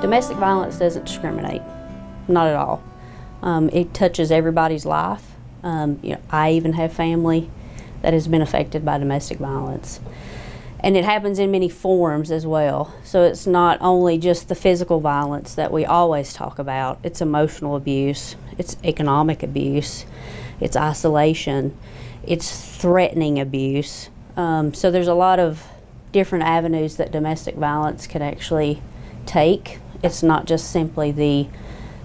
Domestic violence doesn't discriminate, not at all. It touches everybody's life. I even have family that has been affected by domestic violence. And it happens in many forms as well. So it's not only just the physical violence that we always talk about, it's emotional abuse, it's economic abuse, it's isolation, it's threatening abuse. So there's a lot of different avenues that domestic violence can actually take. It's not just simply the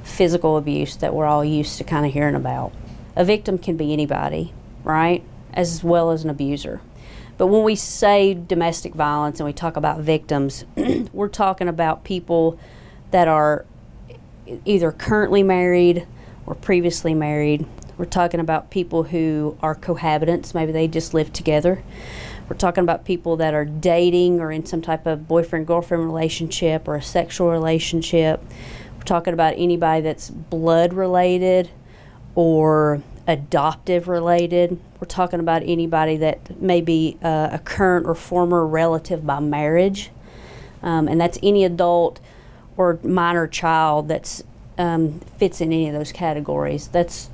physical abuse that we're all used to kind of hearing about. A victim can be anybody, right? As well as an abuser. But when we say domestic violence and we talk about victims, we're talking about people that are either currently married or previously married. We're talking about people who are cohabitants, maybe they just live together. We're talking about people that are dating or in some type of boyfriend-girlfriend relationship or a sexual relationship. We're talking about anybody that's blood related or adoptive related. We're talking about anybody that may be a current or former relative by marriage. And that's any adult or minor child that's fits in any of those categories. That's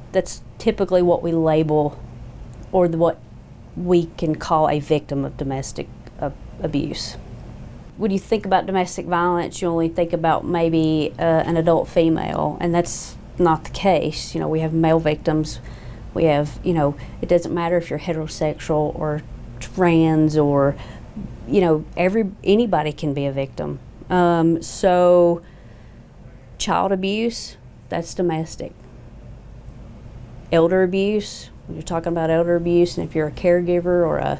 typically what we label or what we can call a victim of domestic abuse. When you think about domestic violence, you only think about maybe an adult female, and that's not the case. We have male victims. We have, it doesn't matter if you're heterosexual or trans or, anybody can be a victim. So child abuse, that's domestic. Elder abuse, when you're talking about elder abuse, and if you're a caregiver or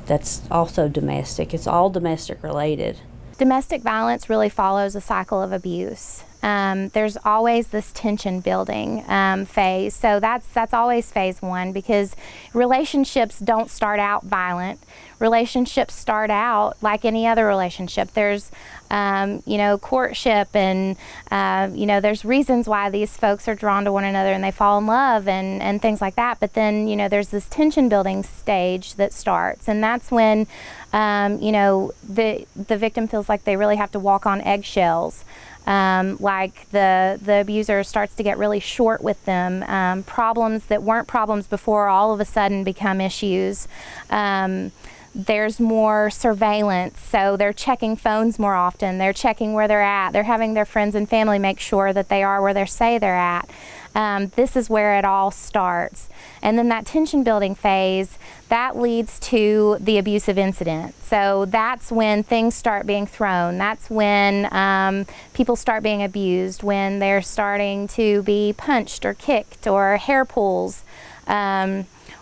that's also domestic. It's all domestic related. Domestic violence really follows a cycle of abuse. There's always this tension building phase. So that's always phase one, because relationships don't start out violent. Relationships start out like any other relationship. There's courtship and there's reasons why these folks are drawn to one another and they fall in love and things like that. But then there's this tension building stage that starts, and that's when the victim feels like they really have to walk on eggshells. Like the abuser starts to get really short with them. Problems that weren't problems before all of a sudden become issues. There's more surveillance, so they're checking phones more often. They're checking where they're at. They're having their friends and family make sure that they are where they say they're at. This is where it all starts. And then that tension building phase, that leads to the abusive incident. So that's when things start being thrown. That's when people start being abused, when they're starting to be punched or kicked or hair pulls.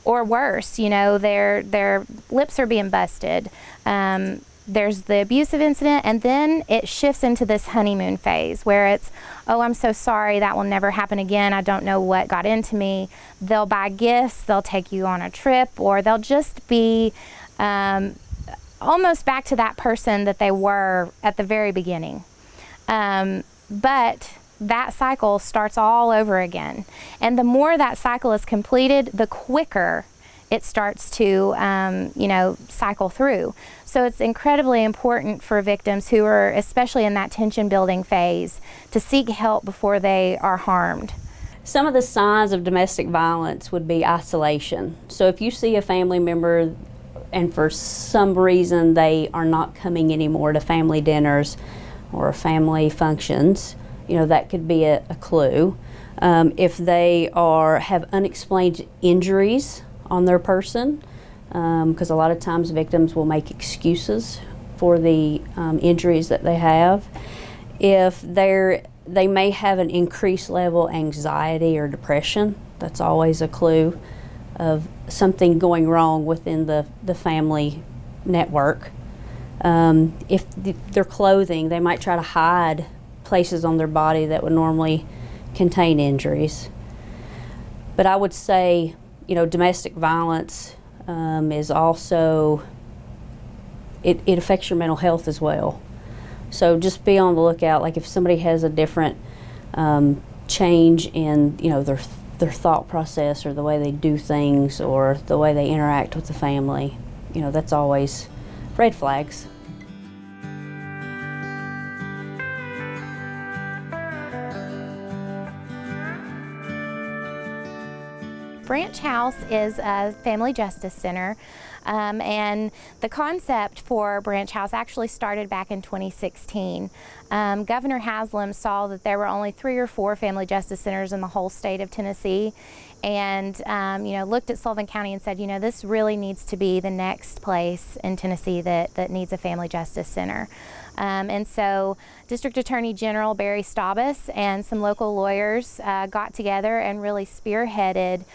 Or worse, their lips are being busted. There's the abusive incident, and then it shifts into this honeymoon phase where it's, oh, I'm so sorry, that will never happen again. I don't know what got into me. They'll buy gifts, they'll take you on a trip, or they'll just be almost back to that person that they were at the very beginning. But that cycle starts all over again. And the more that cycle is completed, the quicker it starts to, cycle through. So it's incredibly important for victims who are especially in that tension building phase to seek help before they are harmed. Some of the signs of domestic violence would be isolation. So if you see a family member and for some reason they are not coming anymore to family dinners or family functions, that could be a clue. If they have unexplained injuries on their person, because a lot of times victims will make excuses for the injuries that they have. If they may have an increased level of anxiety or depression, that's always a clue of something going wrong within the family network. If their clothing, they might try to hide places on their body that would normally contain injuries. But I would say, domestic violence is also, it affects your mental health as well. So just be on the lookout. Like if somebody has a different change in, their thought process or the way they do things or the way they interact with the family, that's always red flags. Branch House is a family justice center, and the concept for Branch House actually started back in 2016. Governor Haslam saw that there were only 3 or 4 family justice centers in the whole state of Tennessee, and looked at Sullivan County and said, this really needs to be the next place in Tennessee that needs a family justice center. And so District Attorney General Barry Staubus and some local lawyers got together and really spearheaded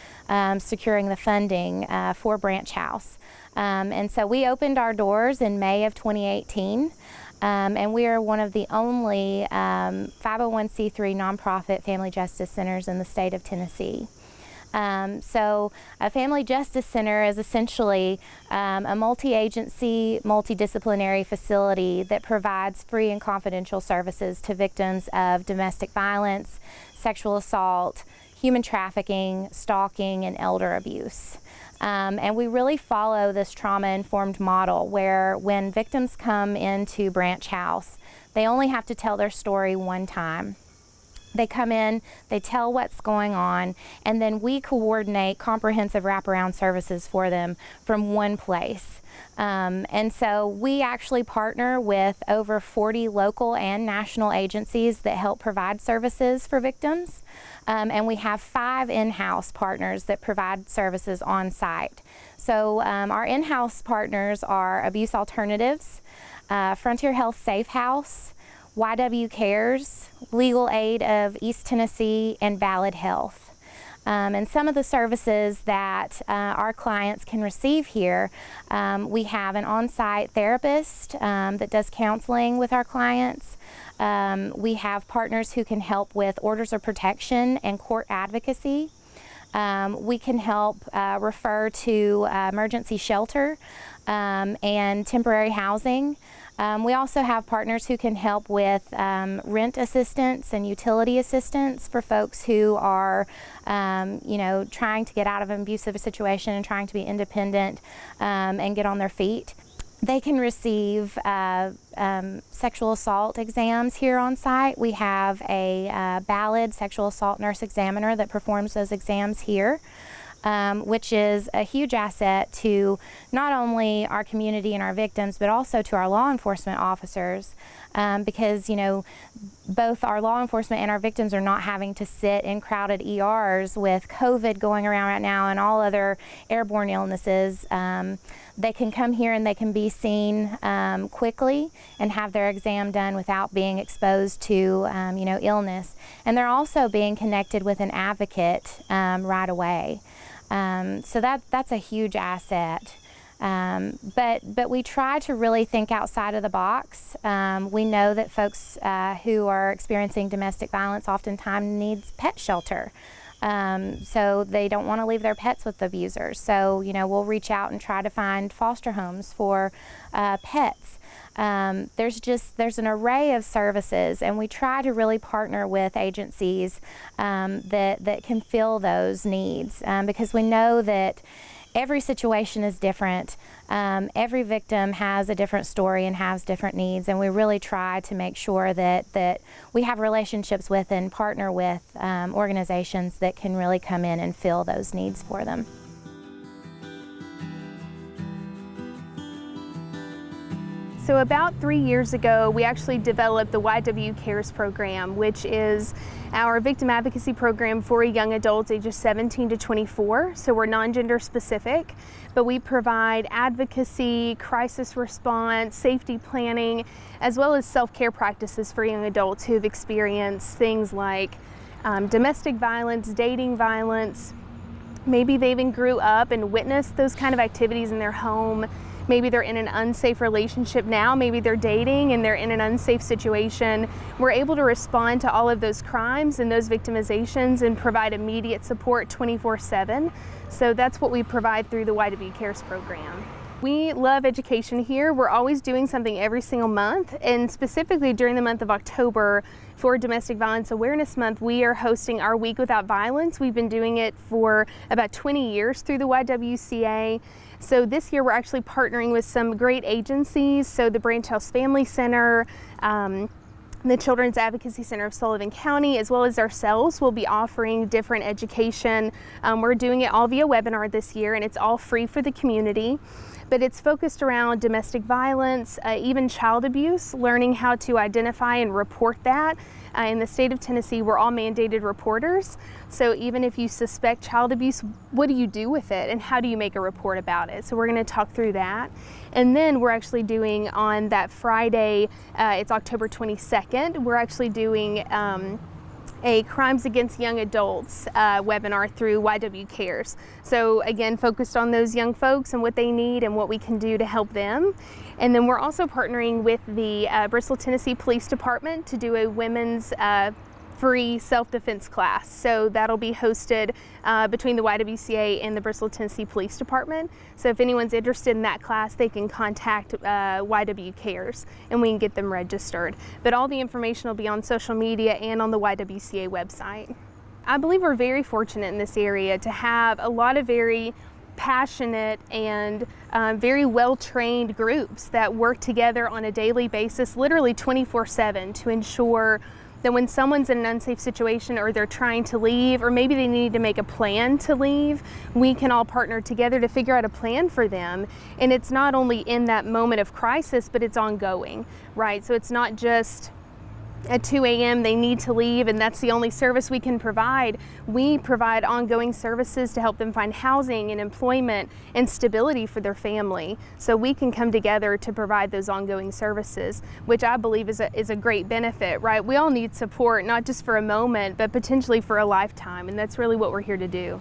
securing the funding for Branch House. And so we opened our doors in May of 2018. And we are one of the only 501c3 nonprofit family justice centers in the state of Tennessee. So a family justice center is essentially a multi-agency, multidisciplinary facility that provides free and confidential services to victims of domestic violence, sexual assault, human trafficking, stalking, and elder abuse. And we really follow this trauma-informed model where when victims come into Branch House, they only have to tell their story one time. They come in, they tell what's going on, and then we coordinate comprehensive wraparound services for them from one place. And so we actually partner with over 40 local and national agencies that help provide services for victims. And we have 5 in-house partners that provide services on site. So our in-house partners are Abuse Alternatives, Frontier Health Safe House, YW Cares, Legal Aid of East Tennessee, and Ballad Health. And some of the services that our clients can receive here, we have an on-site therapist that does counseling with our clients. We have partners who can help with orders of protection and court advocacy. We can help refer to emergency shelter and temporary housing. We also have partners who can help with rent assistance and utility assistance for folks who are, trying to get out of an abusive situation and trying to be independent and get on their feet. They can receive sexual assault exams here on site. We have a Ballad sexual assault nurse examiner that performs those exams here. Which is a huge asset to not only our community and our victims, but also to our law enforcement officers, because both our law enforcement and our victims are not having to sit in crowded ERs with COVID going around right now and all other airborne illnesses. They can come here and they can be seen quickly and have their exam done without being exposed to illness. And they're also being connected with an advocate right away. So that's a huge asset. But we try to really think outside of the box. We know that folks who are experiencing domestic violence oftentimes needs pet shelter. So they don't want to leave their pets with abusers. So, we'll reach out and try to find foster homes for pets. There's an array of services, and we try to really partner with agencies that can fill those needs, because we know that every situation is different. Every victim has a different story and has different needs, and we really try to make sure that we have relationships with and partner with organizations that can really come in and fill those needs for them. So about 3 years ago, we actually developed the YW Cares program, which is our victim advocacy program for young adults ages 17 to 24. So we're non-gender specific, but we provide advocacy, crisis response, safety planning, as well as self-care practices for young adults who've experienced things like domestic violence, dating violence. Maybe they even grew up and witnessed those kind of activities in their home. Maybe they're in an unsafe relationship now, maybe they're dating and they're in an unsafe situation. We're able to respond to all of those crimes and those victimizations and provide immediate support 24/7. So that's what we provide through the YW Cares program. We love education here. We're always doing something every single month, and specifically during the month of October for Domestic Violence Awareness Month, we are hosting our Week Without Violence. We've been doing it for about 20 years through the YWCA. So this year we're actually partnering with some great agencies, so the Branch House Family Center, The Children's Advocacy Center of Sullivan County, as well as ourselves, will be offering different education. We're doing it all via webinar this year, and it's all free for the community. But it's focused around domestic violence, even child abuse, learning how to identify and report that. In the state of Tennessee, we're all mandated reporters. So even if you suspect child abuse, what do you do with it and how do you make a report about it? So we're going to talk through that. And then we're actually doing on that Friday, it's October 22nd, we're actually doing a Crimes Against Young Adults webinar through YW Cares. So again, focused on those young folks and what they need and what we can do to help them. And then we're also partnering with the Bristol, Tennessee Police Department to do a women's free self-defense class. So that'll be hosted between the YWCA and the Bristol, Tennessee Police Department. So if anyone's interested in that class, they can contact YW Cares and we can get them registered. But all the information will be on social media and on the YWCA website. I believe we're very fortunate in this area to have a lot of very passionate and very well-trained groups that work together on a daily basis, literally 24/7, to ensure that when someone's in an unsafe situation or they're trying to leave or maybe they need to make a plan to leave, we can all partner together to figure out a plan for them. And it's not only in that moment of crisis, but it's ongoing, right? So it's not just at 2 a.m. they need to leave and that's the only service we can provide. We provide ongoing services to help them find housing and employment and stability for their family. So we can come together to provide those ongoing services, which I believe is a great benefit, right? We all need support, not just for a moment, but potentially for a lifetime, and that's really what we're here to do.